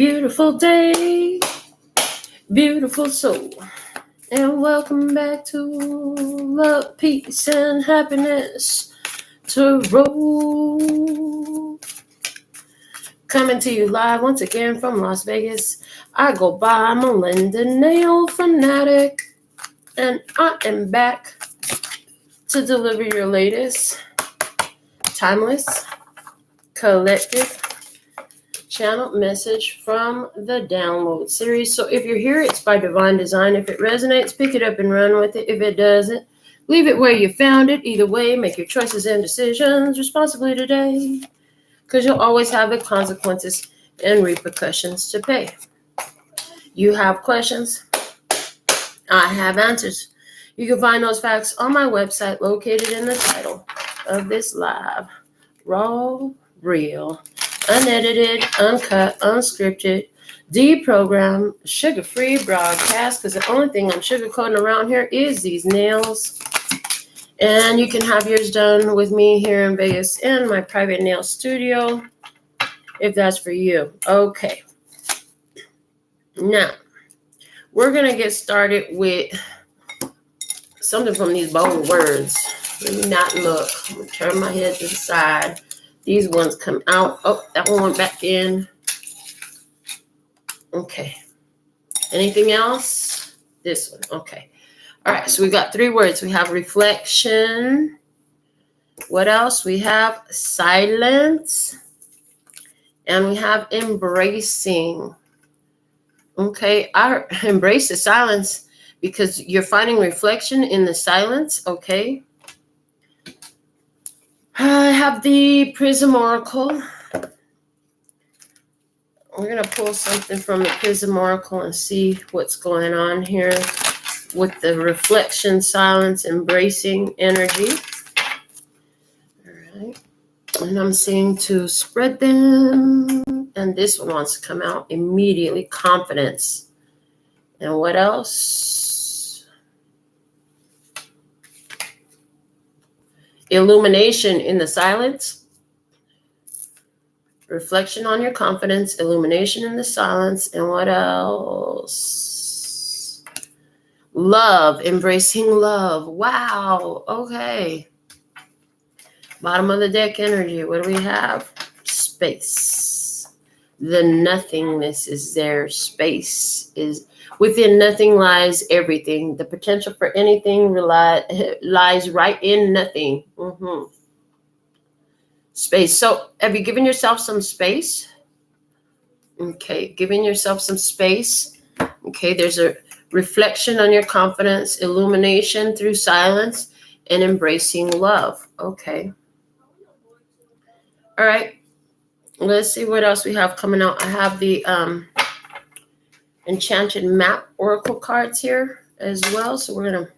Beautiful day, beautiful soul, and welcome back to Love, Peace, and Happiness Tarot. Coming to you live once again from Las Vegas. I go by Melinda NailFanatic, and I am back to deliver your latest timeless, collective channel message from the download series. So if you're here, it's by divine design. If it resonates, pick it up and run with it. If it doesn't, leave it where you found it. Either way, make your choices and decisions responsibly today, because you'll always have the consequences and repercussions to pay. You have questions, I have answers. You can find those facts on my website located in the title of this live. Raw, real, unedited, uncut, unscripted, deprogrammed, sugar-free broadcast, because the only thing I'm sugarcoating around here is these nails. And you can have yours done with me here in Vegas in my private nail studio, if that's for you. Okay. Now, we're going to get started with something from these bold words. Let me not look. I'm going to turn my head to the side. These ones come out. Oh, that one went back in. Okay. Anything else? This one. Okay. All right. So we got 3 words. We have reflection. What else? We have silence. And we have embracing. Okay. I embrace the silence because you're finding reflection in the silence. Okay. I have the Prism Oracle. We're going to pull something from the Prism Oracle and see what's going on here with the reflection, silence, embracing energy. All right. And I'm seeing to spread them. And this one wants to come out immediately. Confidence. And what else? Illumination in the silence. Reflection on your confidence. Illumination in the silence. And what else? Love. Embracing love. Wow. Okay. Bottom of the deck energy. What do we have? Space. The nothingness is there. Space is within nothing lies everything. The potential for anything lies right in nothing. Space. So have you given yourself some space? Okay, giving yourself some space. Okay, there's a reflection on your confidence, illumination through silence, and embracing love. Okay. All right. Let's see what else we have coming out. I have the Enchanted Map Oracle cards here as well. So we're going to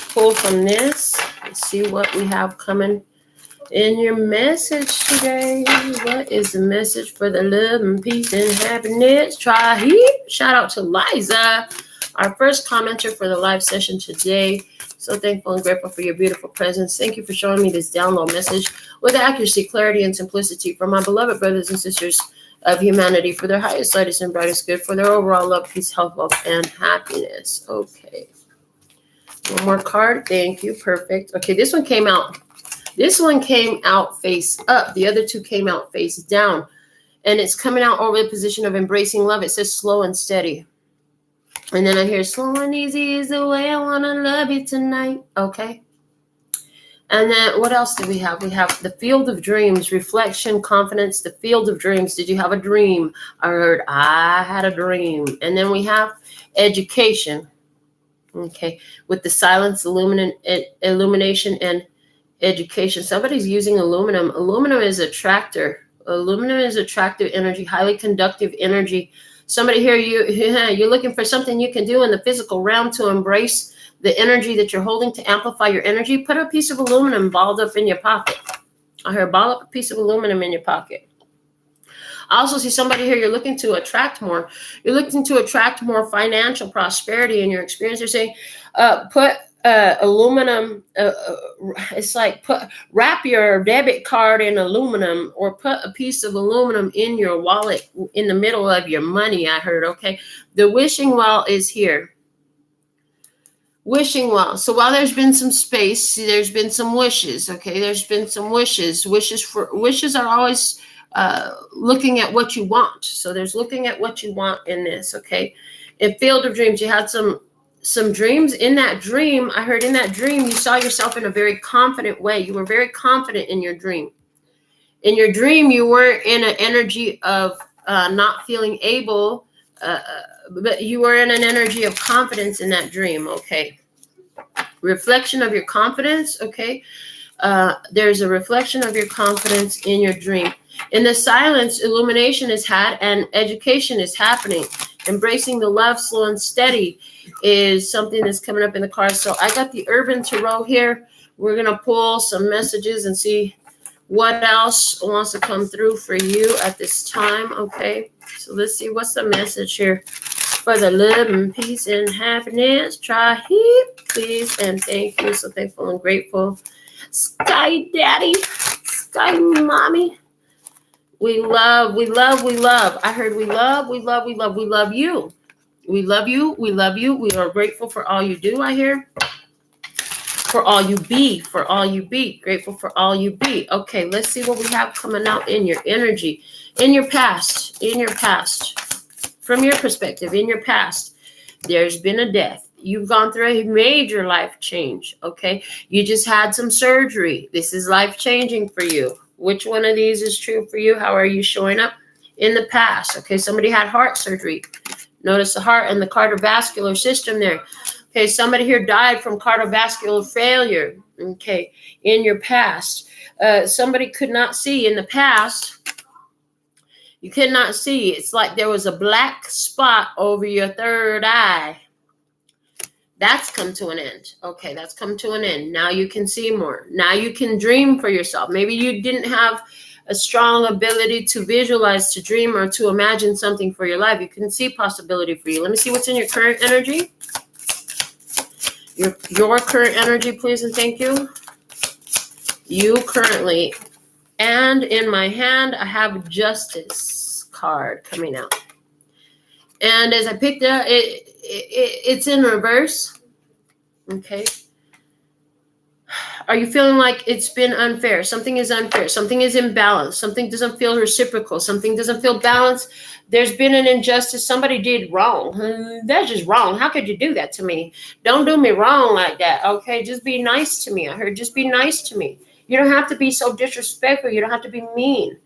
pull from this and see what we have coming in your message today. What is the message for the love and peace and happiness? Try here. Shout out to Liza, our first commenter for the live session today. So thankful and grateful for your beautiful presence. Thank you for showing me this download message with accuracy, clarity, and simplicity for my beloved brothers and sisters of humanity, for their highest, lightest, and brightest good, for their overall love, peace, health, wealth, and happiness. Okay. One more card. Thank you. Perfect. Okay, this one came out. This one came out face up. The other 2 came out face down. And it's coming out over the position of embracing love. It says slow and steady. And then I hear slow and easy is the way I want to love you tonight. Okay. And then what else do we have? We have the field of dreams, reflection, confidence, the field of dreams. Did you have a dream? I heard I had a dream. And then we have education. Okay. With the silence, illumination, and education. Somebody's using aluminum. Aluminum is attractor. Aluminum is attractive energy, highly conductive energy. Somebody here, you're looking for something you can do in the physical realm to embrace the energy that you're holding, to amplify your energy. Put a piece of aluminum balled up in your pocket. I heard ball up a piece of aluminum in your pocket. I also see somebody here, you're looking to attract more. You're looking to attract more financial prosperity in your experience. They're saying, put aluminum. It's like wrap your debit card in aluminum, or put a piece of aluminum in your wallet in the middle of your money. I heard. Okay, the wishing well is here. Wishing well. So while there's been some space, there's been some wishes. Okay, there's been some wishes. Wishes are always looking at what you want. So there's looking at what you want in this. Okay, in Field of Dreams, you had some dreams. In that dream, I heard in that dream you saw yourself in a very confident way. You were very confident in your dream. In your dream, you weren't in an energy of not feeling able. But you were in an energy of confidence in that dream. Okay. Reflection of your confidence. Okay. There's a reflection of your confidence in your dream. In the silence, illumination is had and education is happening. Embracing the love, slow and steady is something that's coming up in the cards. So I got the Urban Tarot here. We're going to pull some messages and see what else wants to come through for you at this time. Okay. So let's see what's the message here. For the love and peace and happiness, try here, please, and thank you. So thankful and grateful. Sky Daddy, Sky Mommy. We love. I heard we love you. We love you. We love you. We are grateful for all you do, I hear. For all you be. Grateful for all you be. Okay, let's see what we have coming out in your energy. In your past. From your perspective, in your past, there's been a death. You've gone through a major life change, okay? You just had some surgery. This is life-changing for you. Which one of these is true for you? How are you showing up in the past? Okay, somebody had heart surgery. Notice the heart and the cardiovascular system there. Okay, somebody here died from cardiovascular failure, okay, in your past. Somebody could not see in the past. You could not see. It's like there was a black spot over your third eye. That's come to an end. Okay, that's come to an end. Now you can see more. Now you can dream for yourself. Maybe you didn't have a strong ability to visualize, to dream, or to imagine something for your life. You can see possibility for you. Let me see what's in your current energy. Your current energy, please and thank you. You currently. And in my hand, I have Justice card coming out. And as I picked it up, it's in reverse. Okay. Are you feeling like it's been unfair? Something is unfair. Something is imbalanced. Something doesn't feel reciprocal. Something doesn't feel balanced. There's been an injustice. Somebody did wrong. That's just wrong. How could you do that to me? Don't do me wrong like that. Okay. Just be nice to me. I heard just be nice to me. You don't have to be so disrespectful. You don't have to be mean.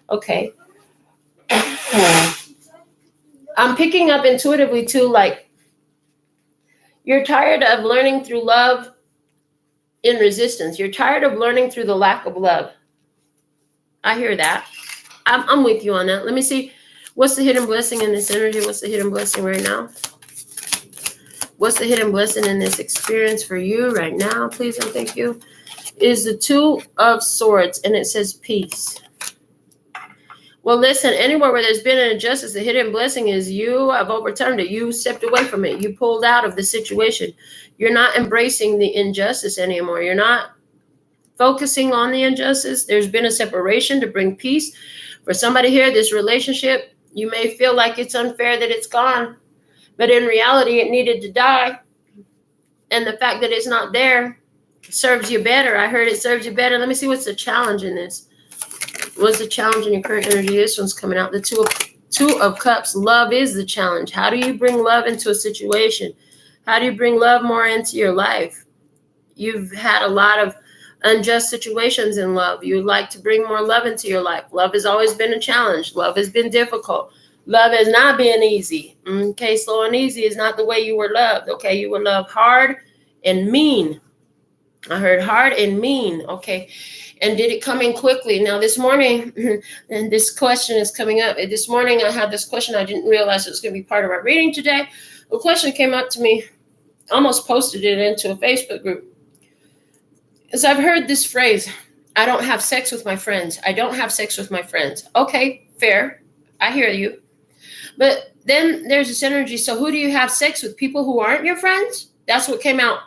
Okay. I'm picking up intuitively too, like you're tired of learning through love in resistance. You're tired of learning through the lack of love. I hear that. I'm with you on that. Let me see. What's the hidden blessing in this energy? What's the hidden blessing right now? What's the hidden blessing in this experience for you right now? Please and thank you. Is the Two of Swords, and it says peace. Well, listen, anywhere where there's been an injustice, the hidden blessing is you have overturned it. You stepped away from it. You pulled out of the situation. You're not embracing the injustice anymore. You're not focusing on the injustice. There's been a separation to bring peace. For somebody here, this relationship, you may feel like it's unfair that it's gone, but in reality, it needed to die. And the fact that it's not there serves you better. I heard it serves you better. Let me see what's the challenge in this. What's the challenge in your current energy? This one's coming out. The two of Cups. Love is the challenge. How do you bring love into a situation? How do you bring love more into your life? You've had a lot of unjust situations in love. You'd like to bring more love into your life. Love has always been a challenge. Love has been difficult. Love has not been easy. Okay, slow and easy is not the way you were loved. Okay, you were loved hard and mean. I heard hard and mean. Okay. And did it come in quickly? Now this morning, and this question is coming up. This morning I had this question. I didn't realize it was going to be part of our reading today. A question came up to me. Almost posted it into a Facebook group. As I've heard this phrase, I don't have sex with my friends. I don't have sex with my friends. Okay, fair. I hear you. But then there's this energy. So who do you have sex with? People who aren't your friends? That's what came out.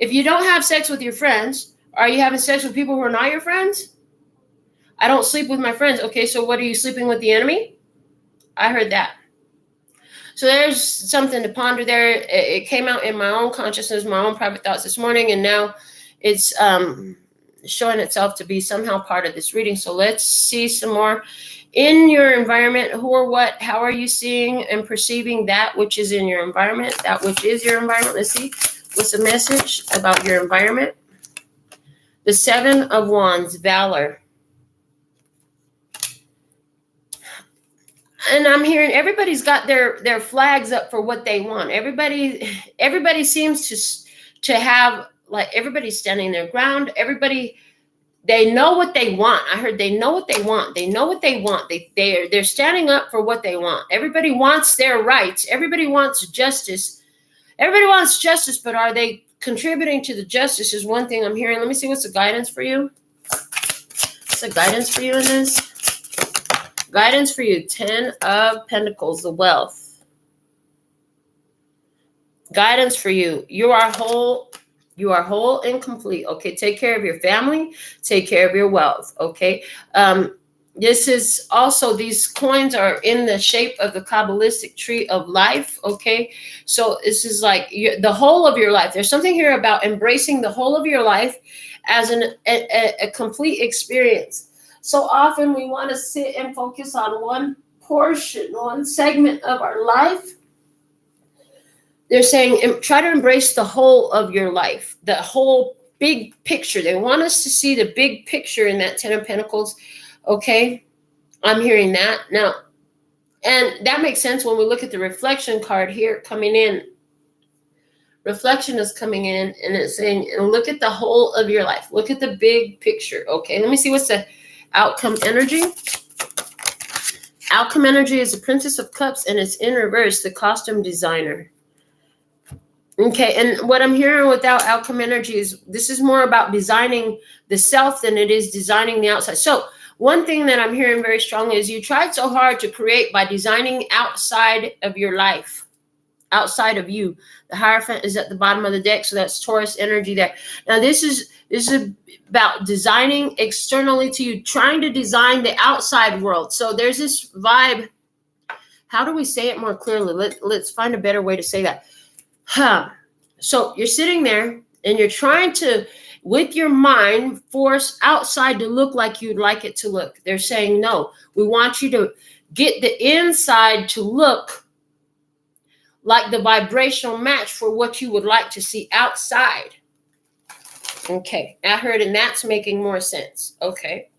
If you don't have sex with your friends, are you having sex with people who are not your friends? I don't sleep with my friends. Okay, so what, are you sleeping with the enemy? I heard that. So there's something to ponder there. It came out in my own consciousness, my own private thoughts this morning, and now it's showing itself to be somehow part of this reading. So let's see some more. In your environment, who or what, how are you seeing and perceiving that which is in your environment, that which is your environment? Let's see. What's the message about your environment? The Seven of Wands, Valor. And I'm hearing everybody's got their flags up for what they want. Everybody seems to have, like, everybody's standing their ground. Everybody, they know what they want. I heard they know what they want. They know what they want. They're standing up for what they want. Everybody wants their rights. Everybody wants justice. Everybody wants justice, but are they contributing to the justice is one thing I'm hearing. Let me see, what's the guidance for you? What's the guidance for you in this? Guidance for you, 10 of Pentacles, the wealth. Guidance for you. You are whole and complete. Okay, take care of your family. Take care of your wealth. Okay. This is also, these coins are in the shape of the Kabbalistic tree of life. Okay. So this is like the whole of your life. There's something here about embracing the whole of your life as a complete experience. So often we want to sit and focus on one portion, one segment of our life. They're saying try to embrace the whole of your life, the whole big picture. They want us to see the big picture in that 10 of Pentacles. Okay, I'm hearing that now. And that makes sense when we look at the reflection card here coming in. Reflection is coming in and it's saying, look at the whole of your life. Look at the big picture. Okay, let me see what's the outcome energy. Outcome energy is the Princess of Cups, and it's in reverse, the costume designer. Okay, and what I'm hearing without outcome energy is this is more about designing the self than it is designing the outside. So one thing that I'm hearing very strongly is you tried so hard to create by designing outside of your life, outside of you. The Hierophant is at the bottom of the deck, so that's Taurus energy there. Now this is about designing externally to you, trying to design the outside world. So there's this vibe. How do we say it more clearly? Let's find a better way to say that. So you're sitting there and you're trying to, with your mind, force outside to look like you'd like it to look. They're saying, no, we want you to get the inside to look like the vibrational match for what you would like to see outside. Okay, I heard, and that's making more sense. Okay.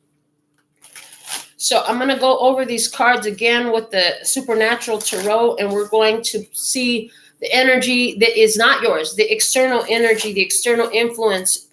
So I'm going to go over these cards again with the Supernatural Tarot, and we're going to see the energy that is not yours, the external energy, the external influence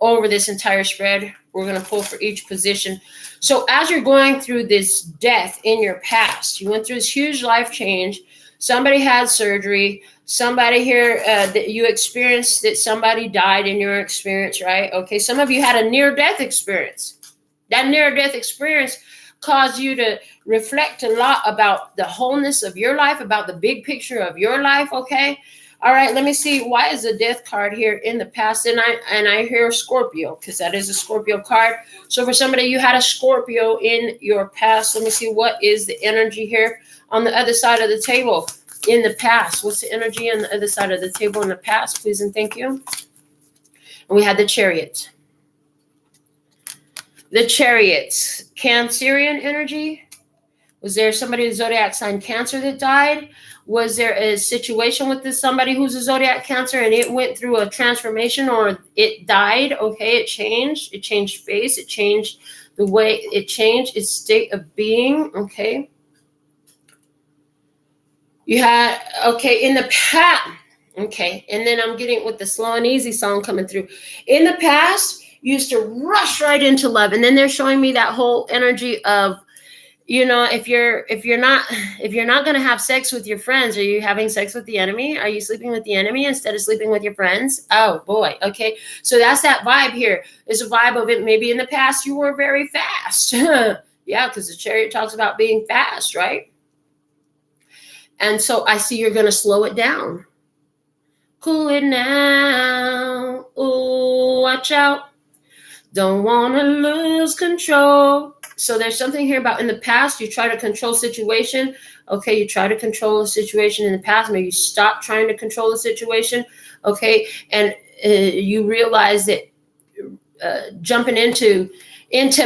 over this entire spread. We're going to pull for each position. So as you're going through this death in your past, you went through this huge life change. Somebody had surgery. Somebody here that you experienced that somebody died in your experience, right? Okay, some of you had a near-death experience. That near-death experience caused you to reflect a lot about the wholeness of your life, about the big picture of your life, okay? All right, let me see. Why is the death card here in the past? And I hear Scorpio, because that is a Scorpio card. So for somebody, you had a Scorpio in your past. Let me see, what is the energy here on the other side of the table in the past? What's the energy on the other side of the table in the past, please and thank you? And we had the Chariot. The Chariots, Cancerian energy. Was there somebody with zodiac sign Cancer that died? Was there a situation with this somebody who's a zodiac Cancer and it went through a transformation, or it died? Okay, it changed. It changed face. It changed the way it changed its state of being. Okay. You had, okay, in the past. Okay, and then I'm getting with the Slow and Easy song coming through. In the past, you used to rush right into love, and then they're showing me that whole energy of, you know, if you're not going to have sex with your friends, are you having sex with the enemy? Are you sleeping with the enemy instead of sleeping with your friends? Oh boy. Okay. So that's that vibe here. There's a vibe of it. Maybe in the past you were very fast. Yeah, because the Chariot talks about being fast, right? And so I see you're going to slow it down. Cool it now. Ooh, watch out. Don't want to lose control. So there's something here about in the past, you try to control situation. Okay, you try to control a situation in the past. Maybe you stop trying to control the situation. Okay, and you realize that jumping into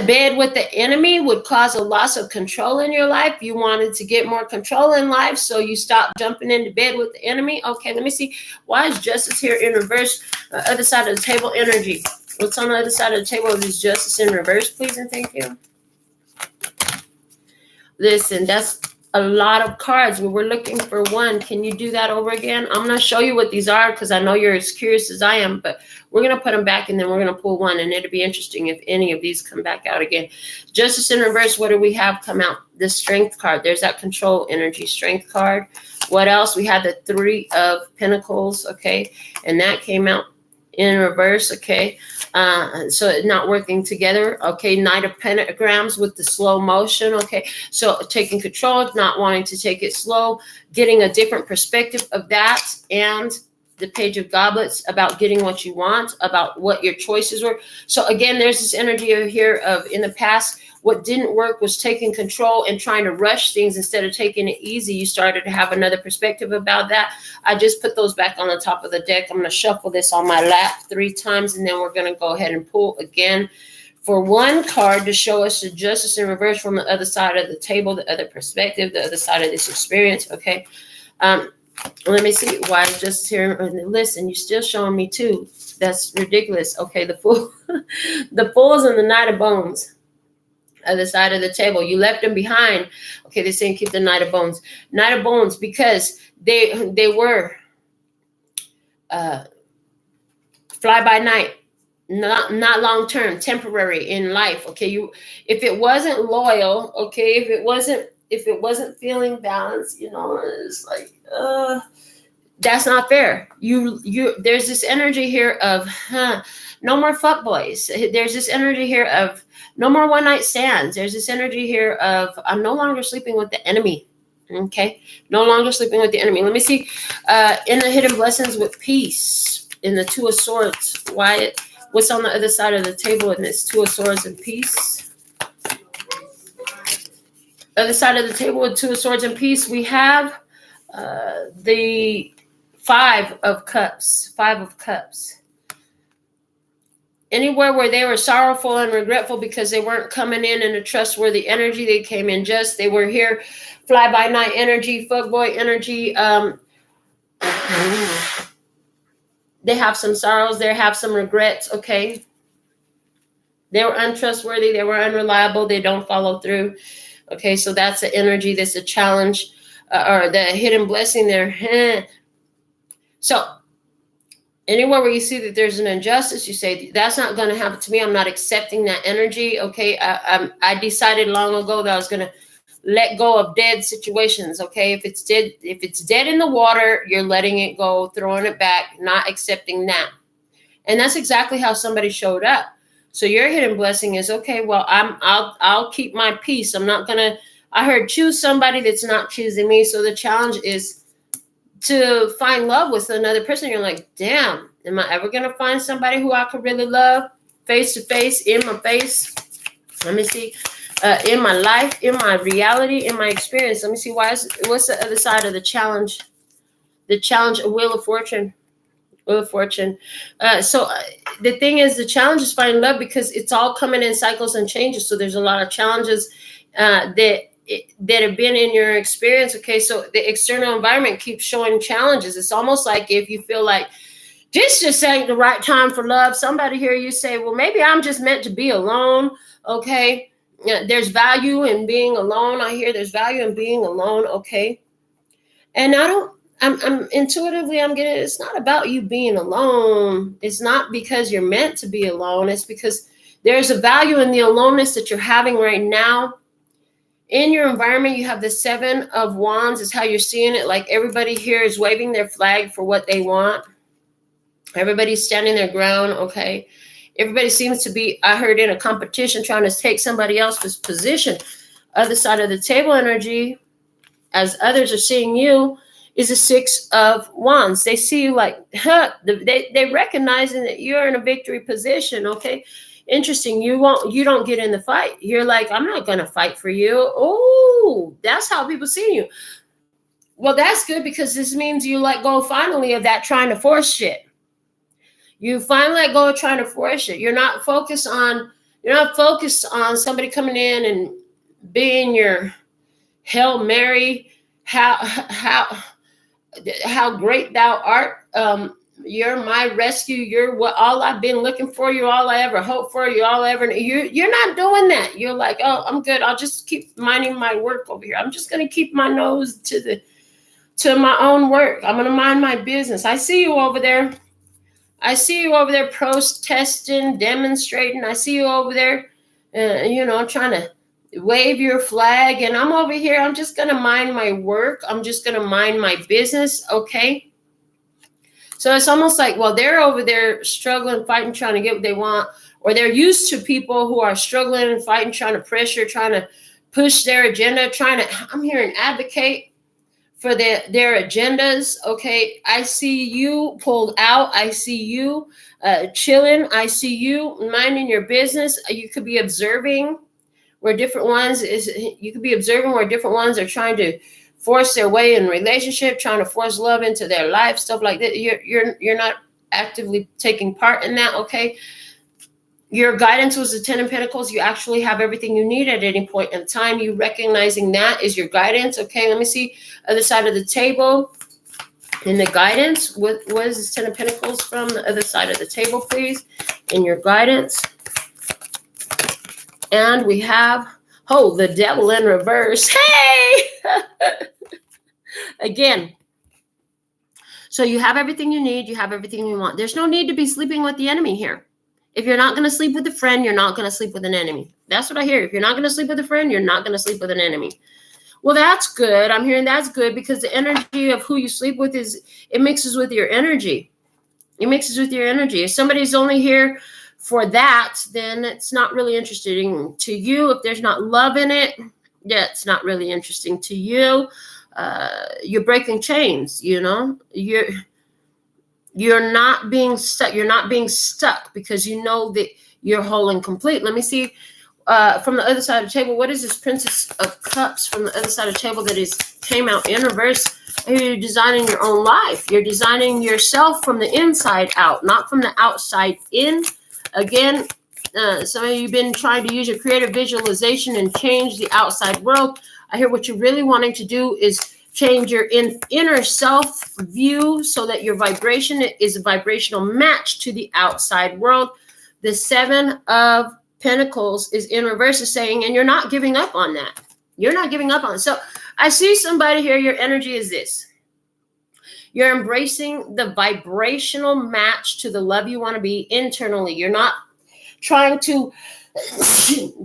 bed with the enemy would cause a loss of control in your life. You wanted to get more control in life, so you stopped jumping into bed with the enemy. Okay, let me see. Why is justice here in reverse? Other side of the table energy. What's on the other side of the table is justice in reverse, please and thank you. Listen, that's a lot of cards. We were looking for one. Can you do that over again? I'm going to show you what these are because I know you're as curious as I am, but we're going to put them back and then we're going to pull one, and it'll be interesting if any of these come back out again. Justice in reverse, what do we have come out? The Strength card. There's that control energy Strength card. What else? We had the Three of Pentacles, okay, and that came out in reverse, okay. So not working together, okay. Knight of Pentagrams with the slow motion, okay. So taking control, not wanting to take it slow, getting a different perspective of that, and the Page of Goblets about getting what you want, about what your choices were. So again, there's this energy here of in the past, what didn't work was taking control and trying to rush things instead of taking it easy. You started to have another perspective about that. I just put those back on the top of the deck. I'm going to shuffle this on my lap 3 times, and then we're going to go ahead and pull again for one card to show us the justice in reverse from the other side of the table, the other perspective, the other side of this experience, okay? Let me see. Why is justice here? Listen, you're still showing me 2. That's ridiculous. Okay, the Fool, the Fools and the Knight of Bones. Other side of the table, you left them behind. Okay, they're saying keep the Knight of Bones. Knight of Bones, because they were fly by night, not long term, temporary in life. Okay, if it wasn't loyal, okay, if it wasn't feeling balanced, you know, it's like that's not fair. There's this energy here of no more fuckboys. There's this energy here of no more one night stands. There's this energy here of I'm no longer sleeping with the enemy. Okay, no longer sleeping with the enemy. Let me see. In the Hidden Blessings with Peace, in the Two of Swords. What's on the other side of the table in this Two of Swords and Peace? Other side of the table with Two of Swords and Peace, we have the Five of Cups. Five of Cups. Anywhere where they were sorrowful and regretful because they weren't coming in a trustworthy energy, they came in they were here, fly-by-night energy, fuckboy energy. They have some sorrows, they have some regrets, okay? They were untrustworthy, they were unreliable, they don't follow through. Okay, so that's the energy, that's a challenge, or the hidden blessing there. So anywhere where you see that there's an injustice, you say, that's not going to happen to me. I'm not accepting that energy. Okay. I decided long ago that I was going to let go of dead situations. Okay. If it's dead in the water, you're letting it go, throwing it back, not accepting that. And that's exactly how somebody showed up. So your hidden blessing is, okay, well, I'll keep my peace. I'm not going to, I heard choose somebody that's not choosing me. So the challenge is to find love with another person. You're like, damn, am I ever going to find somebody who I could really love face to face, in my face? Let me see. In my life, in my reality, in my experience. Let me see. What's the other side of the challenge? The challenge, Wheel of Fortune. Wheel of Fortune. So the thing is, the challenge is finding love because it's all coming in cycles and changes. So there's a lot of challenges that have been in your experience. Okay, so the external environment keeps showing challenges. It's almost like if you feel like this just ain't the right time for love, somebody here, you say, well, maybe I'm just meant to be alone. Okay, there's value in being alone. I hear there's value in being alone. Okay, and I'm intuitively, I'm getting, it's not about you being alone. It's not because you're meant to be alone. It's because there's a value in the aloneness that you're having right now. In your environment, you have the Seven of Wands is how you're seeing it. Like everybody here is waving their flag for what they want. Everybody's standing their ground, okay? Everybody seems to be, I heard, in a competition trying to take somebody else's position. Other side of the table energy, as others are seeing you, is the Six of Wands. They see you like, they recognizing that you're in a victory position. Okay. Interesting. You don't get in the fight. You're like, I'm not going to fight for you. Oh, that's how people see you. Well, that's good, because this means you let go finally of that trying to force shit. You finally let go of trying to force it. You're not focused on somebody coming in and being your Hail Mary, how great thou art. You're my rescue. You're what all I've been looking for. You're all I ever hoped for. You're all I ever. You're not doing that. You're like, oh, I'm good. I'll just keep minding my work over here. I'm just gonna keep my nose to my own work. I'm gonna mind my business. I see you over there. Protesting, demonstrating. I see you over there, trying to wave your flag. And I'm over here. I'm just going to mind my work. I'm just going to mind my business. Okay. So it's almost like, well, they're over there struggling, fighting, trying to get what they want, or they're used to people who are struggling and fighting, trying to pressure, trying to push their agenda, I'm hearing advocate for their agendas. Okay. I see you pulled out. I see you chilling. I see you minding your business. You could be observing where different ones are trying to force their way in relationship, trying to force love into their life, stuff like that. You're not actively taking part in that. Okay. Your guidance was the 10 of Pentacles. You actually have everything you need at any point in time. You recognizing that is your guidance. Okay, let me see other side of the table. In the guidance, what is this 10 of Pentacles from the other side of the table, please? In your guidance. And we have, the Devil in reverse. Hey! Again. So you have everything you need. You have everything you want. There's no need to be sleeping with the enemy here. If you're not going to sleep with a friend, you're not going to sleep with an enemy. That's what I hear. If you're not going to sleep with a friend, you're not going to sleep with an enemy. Well, that's good. I'm hearing that's good, because the energy of who you sleep with it mixes with your energy. It mixes with your energy. If somebody's only here for that, then it's not really interesting to you. If there's not love in it, it's not really interesting to you. You're breaking chains, You're not being stuck. You're not being stuck because you know that you're whole and complete. Let me see from the other side of the table. What is this Princess of Cups from the other side of the table that came out in reverse? You're designing your own life. You're designing yourself from the inside out, not from the outside in. Again, some of you have been trying to use your creative visualization and change the outside world. I hear what you're really wanting to do is change your inner self view so that your vibration is a vibrational match to the outside world. The 7 of Pentacles is in reverse, is saying, and you're not giving up on that. You're not giving up on it. So I see somebody here. Your energy is this. You're embracing the vibrational match to the love you want to be internally. You're not trying to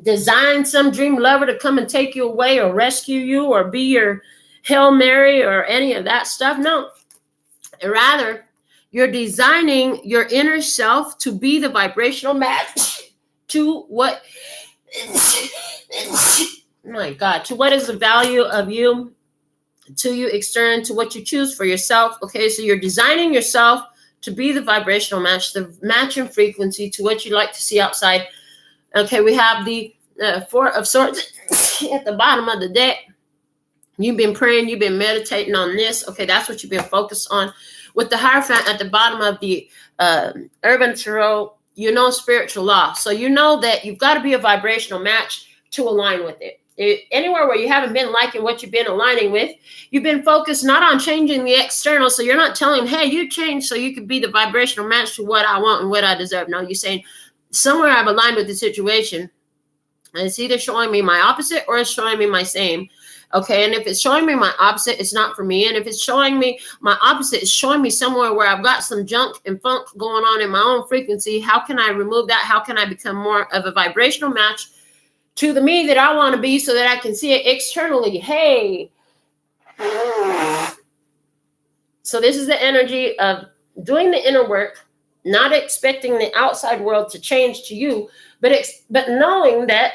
design some dream lover to come and take you away or rescue you or be your Hail Mary or any of that stuff. No. Rather, you're designing your inner self to be the vibrational match to what, my God, to what is the value of you, to you external, to what you choose for yourself. Okay, so you're designing yourself to be the vibrational match, the match in frequency to what you like to see outside. Okay, we have the 4 of Swords at the bottom of the deck. You've been praying, you've been meditating on this. Okay, that's what you've been focused on. With the Hierophant at the bottom of the Urban Tarot, spiritual law. So you know that you've got to be a vibrational match to align with it. Anywhere where you haven't been liking what you've been aligning with, you've been focused not on changing the external. So you're not telling, hey, you change so you can be the vibrational match to what I want and what I deserve. No, you're saying somewhere I've aligned with the situation. And it's either showing me my opposite or it's showing me my same. Okay, and if it's showing me my opposite, it's not for me. And if it's showing me my opposite, it's showing me somewhere where I've got some junk and funk going on in my own frequency. How can I remove that? How can I become more of a vibrational match to the me that I want to be so that I can see it externally? Hey. So this is the energy of doing the inner work, not expecting the outside world to change to you, but knowing that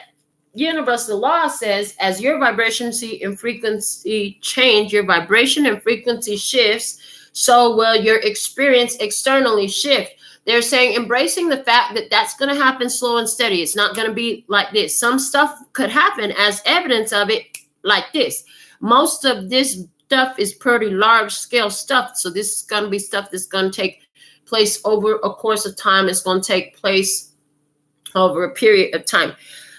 universal law says, as your vibration and frequency change, your vibration and frequency shifts, so will your experience externally shift. They're saying embracing the fact that that's going to happen slow and steady. It's not going to be like this. Some stuff could happen as evidence of it like this. Most of this stuff is pretty large scale stuff. So this is going to be stuff that's going to take place over a course of time. It's going to take place over a period of time.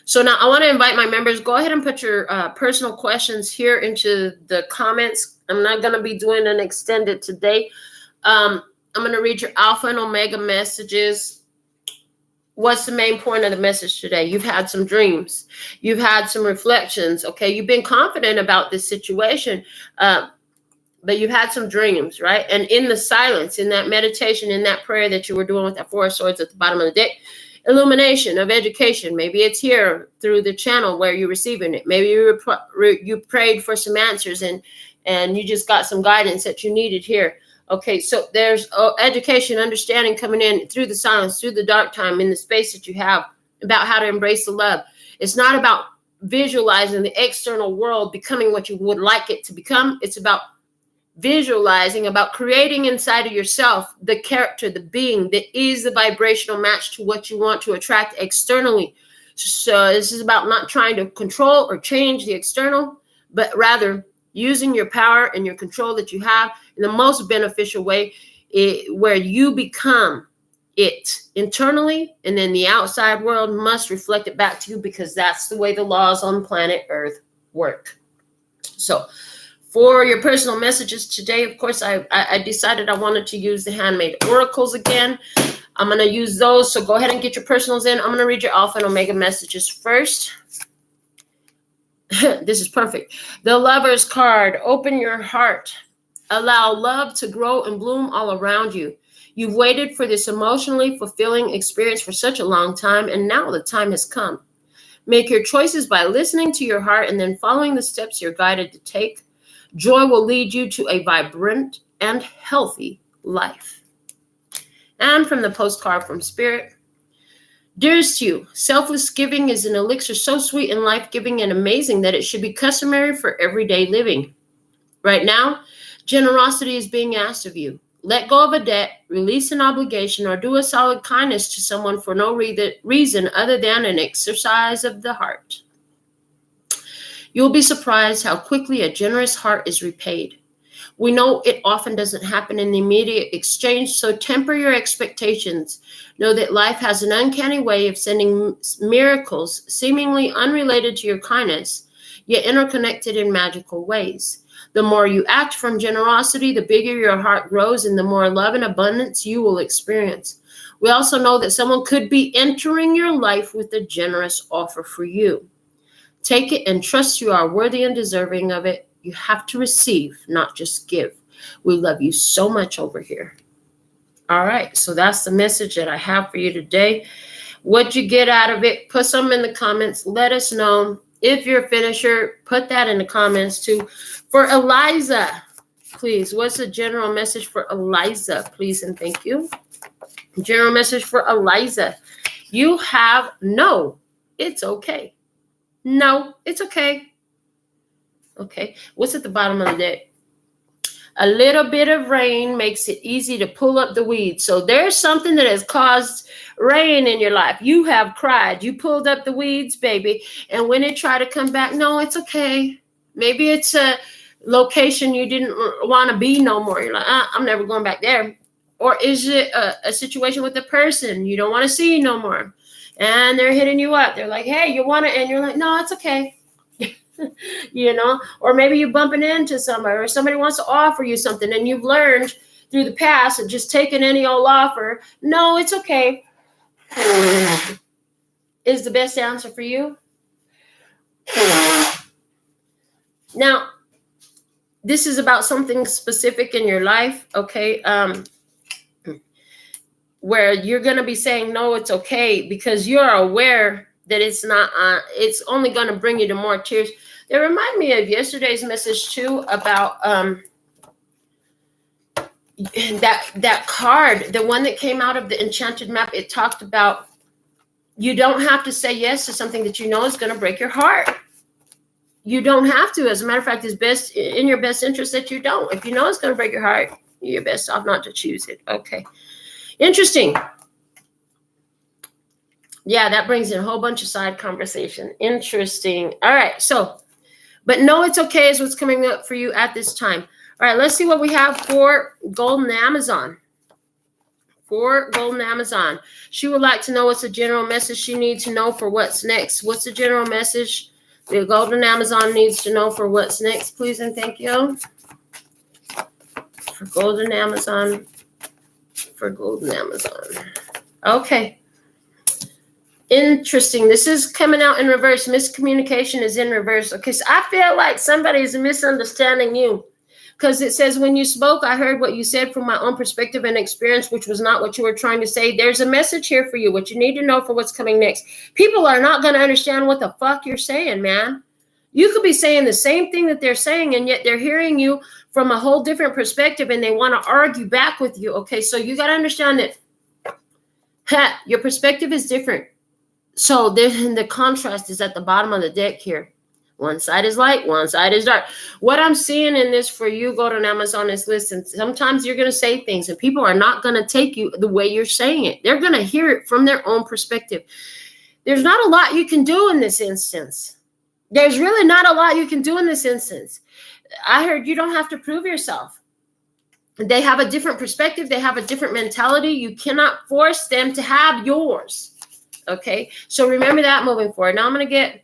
So now I want to invite my members, go ahead and put your personal questions here into the comments. I'm not going to be doing an extended today. I'm going to read your alpha and omega messages. What's the main point of the message today? You've had some dreams. You've had some reflections. Okay. You've been confident about this situation, but you've had some dreams, right? And in the silence, in that meditation, in that prayer that you were doing with that Four of Swords at the bottom of the deck, illumination of education. Maybe it's here through the channel where you're receiving it. Maybe you prayed for some answers and you just got some guidance that you needed here. Okay, so there's education, understanding coming in through the silence, through the dark time, in the space that you have about how to embrace the love. It's not about visualizing the external world becoming what you would like it to become. It's about visualizing, about creating inside of yourself the character, the being that is the vibrational match to what you want to attract externally. So this is about not trying to control or change the external, but rather using your power and your control that you have in the most beneficial way, where you become it internally, and then the outside world must reflect it back to you, because that's the way the laws on planet Earth work. So for your personal messages today, of course, I decided I wanted to use the handmade oracles again. I'm going to use those. So go ahead and get your personals in. I'm going to read your alpha and omega messages first. This is perfect. The Lover's card. Open your heart. Allow love to grow and bloom all around you. You've waited for this emotionally fulfilling experience for such a long time, and now the time has come. Make your choices by listening to your heart and then following the steps you're guided to take. Joy will lead you to a vibrant and healthy life. And from the postcard from Spirit. Dearest you, selfless giving is an elixir so sweet and life-giving and amazing that it should be customary for everyday living. Right now, generosity is being asked of you. Let go of a debt, release an obligation, or do a solid kindness to someone for no reason other than an exercise of the heart. You'll be surprised how quickly a generous heart is repaid. We know it often doesn't happen in the immediate exchange, so temper your expectations. Know that life has an uncanny way of sending miracles seemingly unrelated to your kindness, yet interconnected in magical ways. The more you act from generosity, the bigger your heart grows and the more love and abundance you will experience. We also know that someone could be entering your life with a generous offer for you. Take it and trust you are worthy and deserving of it. You have to receive, not just give. We love you so much over here. All right, so that's the message that I have for you today. What'd you get out of it? Put some in the comments. Let us know. If you're a finisher, put that in the comments too. For Eliza, please, what's the general message for Eliza, please, and thank you. General message for Eliza. You have no, it's okay. No, it's okay. Okay, what's at the bottom of the deck? A little bit of rain makes it easy to pull up the weeds. So there's something that has caused rain in your life. You have cried. You pulled up the weeds, baby. And when it tried to come back, no, it's okay. Maybe it's a location you didn't want to be no more. You're like, I'm never going back there. Or is it a situation with a person you don't want to see no more? And they're hitting you up. They're like, hey, you want to? And you're like, no, it's okay. You know, or maybe you're bumping into somebody, or somebody wants to offer you something and you've learned through the past of just taking any old offer. No, it's okay. Is the best answer for you. Now, this is about something specific in your life, okay? Where you're going to be saying, no, it's okay, because you're aware that it's not, it's only going to bring you to more tears. They remind me of yesterday's message too about that card, the one that came out of the enchanted map. It talked about You don't have to say yes to something that you know is going to break your heart. You don't have to. As a matter of fact, it's best in your best interest that you don't. If you know it's going to break your heart, you're best off not to choose it. Okay. Interesting. Yeah, that brings in a whole bunch of side conversation. Interesting. All right. So, but no, it's okay is what's coming up for you at this time. All right. Let's see what we have for Golden Amazon. For Golden Amazon. She would like to know what's the general message she needs to know for what's next. What's the general message the Golden Amazon needs to know for what's next, please and thank you. For Golden Amazon. For Golden Amazon. Okay. Interesting. This is coming out in reverse. Miscommunication is in reverse. Okay, so I feel like somebody is misunderstanding you. Because it says, when you spoke, I heard what you said from my own perspective and experience, which was not what you were trying to say. There's a message here for you, what you need to know for what's coming next. People are not going to understand what the fuck you're saying, man. You could be saying the same thing that they're saying, and yet they're hearing you from a whole different perspective, and they want to argue back with you. Okay, so you got to understand that your perspective is different. So the contrast is at the bottom of the deck here. One side is light, one side is dark. What I'm seeing in this for you, Golden Amazon, is listen, sometimes you're going to say things and people are not going to take you the way you're saying it. They're going to hear it from their own perspective. There's not a lot you can do in this instance. There's really not a lot you can do in this instance. I heard you don't have to prove yourself. They have a different perspective. They have a different mentality. You cannot force them to have yours. Okay? So remember that moving forward. Now I'm going to get,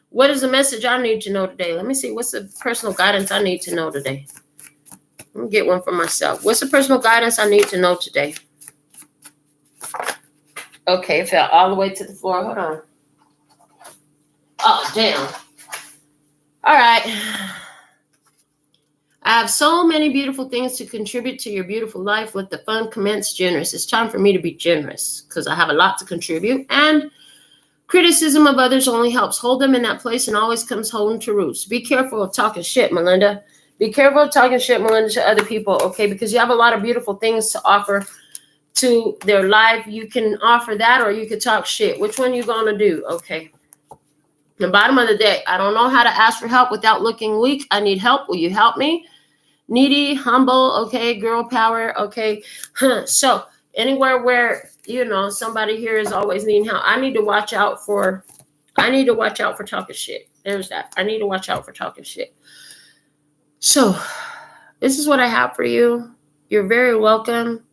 what is the message I need to know today? Let me see. What's the personal guidance I need to know today? Let me get one for myself. What's the personal guidance I need to know today? Okay, it fell all the way to the floor. Hold on. Oh, damn. All right. I have so many beautiful things to contribute to your beautiful life. Let the fun commence generous. It's time for me to be generous because I have a lot to contribute. And criticism of others only helps hold them in that place and always comes home to roost. Be careful of talking shit, Melinda. Be careful of talking shit, Melinda, to other people, okay? Because you have a lot of beautiful things to offer to their life. You can offer that or you can talk shit. Which one you going to do? Okay. The bottom of the deck. I don't know how to ask for help without looking weak. I need help. Will you help me? Needy, humble, okay? Girl power, okay? So anywhere where, you know, somebody here is always needing help. I need to watch out for talking shit. There's that. I need to watch out for talking shit. So this is what I have for you. You're very welcome.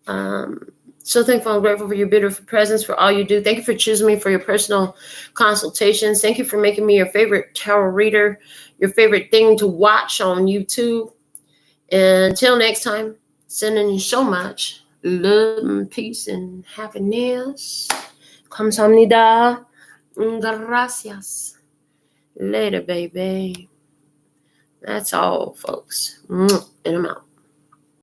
So thankful and grateful for your beautiful presence, for all you do. Thank you for choosing me for your personal consultations. Thank you for making me your favorite tarot reader, your favorite thing to watch on YouTube. And until next time, sending you so much love and peace and happiness. Kamsahamnida. Gracias. Later, baby. That's all, folks. And I'm out.